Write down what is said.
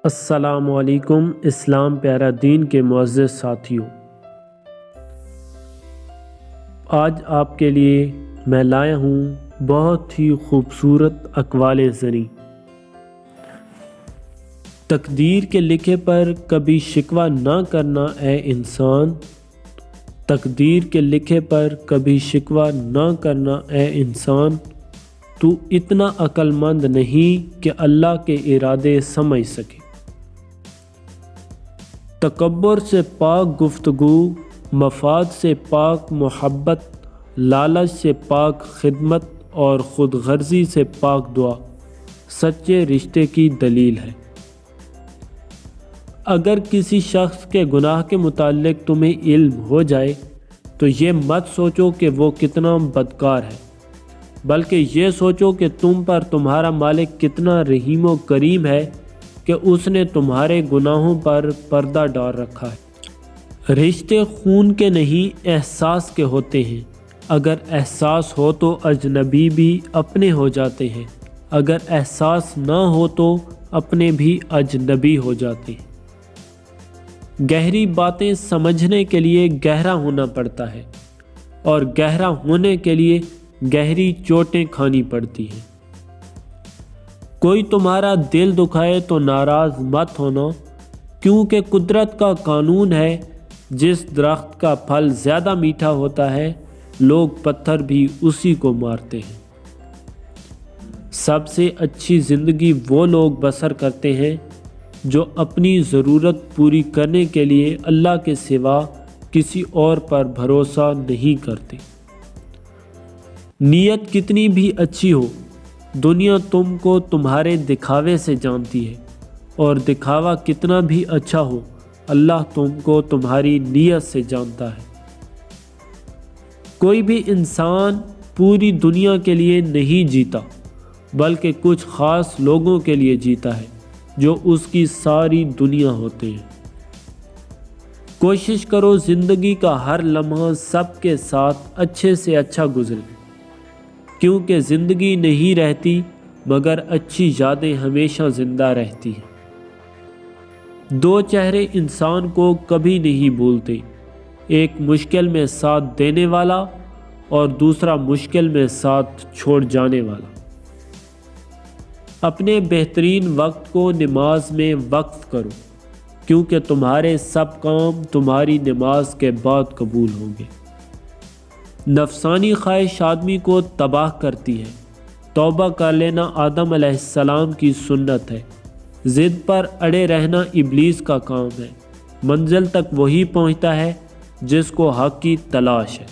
السلام علیکم اسلام پیارا دین کے معزز ساتھیوں، آج آپ کے لیے میں لایا ہوں بہت ہی خوبصورت اقوال زریں۔ تقدیر کے لکھے پر کبھی شکوہ نہ کرنا اے انسان، تقدیر کے لکھے پر کبھی شکوہ نہ کرنا اے انسان، تو اتنا عقل مند نہیں کہ اللہ کے ارادے سمجھ سکے۔ تکبر سے پاک گفتگو، مفاد سے پاک محبت، لالچ سے پاک خدمت اور خود غرضی سے پاک دعا سچے رشتے کی دلیل ہے۔ اگر کسی شخص کے گناہ کے متعلق تمہیں علم ہو جائے تو یہ مت سوچو کہ وہ کتنا بدکار ہے، بلکہ یہ سوچو کہ تم پر تمہارا مالک کتنا رحیم و کریم ہے کہ اس نے تمہارے گناہوں پر پردہ ڈال رکھا ہے۔ رشتے خون کے نہیں احساس کے ہوتے ہیں، اگر احساس ہو تو اجنبی بھی اپنے ہو جاتے ہیں، اگر احساس نہ ہو تو اپنے بھی اجنبی ہو جاتے ہیں۔ گہری باتیں سمجھنے کے لیے گہرا ہونا پڑتا ہے، اور گہرا ہونے کے لیے گہری چوٹیں کھانی پڑتی ہیں۔ کوئی تمہارا دل دکھائے تو ناراض مت ہونا، کیونکہ قدرت کا قانون ہے، جس درخت کا پھل زیادہ میٹھا ہوتا ہے لوگ پتھر بھی اسی کو مارتے ہیں۔ سب سے اچھی زندگی وہ لوگ بسر کرتے ہیں جو اپنی ضرورت پوری کرنے کے لیے اللہ کے سوا کسی اور پر بھروسہ نہیں کرتے۔ نیت کتنی بھی اچھی ہو، دنیا تم کو تمہارے دکھاوے سے جانتی ہے، اور دکھاوا کتنا بھی اچھا ہو، اللہ تم کو تمہاری نیت سے جانتا ہے۔ کوئی بھی انسان پوری دنیا کے لیے نہیں جیتا، بلکہ کچھ خاص لوگوں کے لیے جیتا ہے جو اس کی ساری دنیا ہوتے ہیں۔ کوشش کرو زندگی کا ہر لمحہ سب کے ساتھ اچھے سے اچھا گزرے، کیونکہ زندگی نہیں رہتی مگر اچھی یادیں ہمیشہ زندہ رہتی ہیں۔ دو چہرے انسان کو کبھی نہیں بھولتے، ایک مشکل میں ساتھ دینے والا اور دوسرا مشکل میں ساتھ چھوڑ جانے والا۔ اپنے بہترین وقت کو نماز میں وقف کرو، کیونکہ تمہارے سب کام تمہاری نماز کے بعد قبول ہوں گے۔ نفسانی خواہش آدمی کو تباہ کرتی ہے، توبہ کر لینا آدم علیہ السلام کی سنت ہے، ضد پر اڑے رہنا ابلیس کا کام ہے، منزل تک وہی پہنچتا ہے جس کو حق کی تلاش ہے۔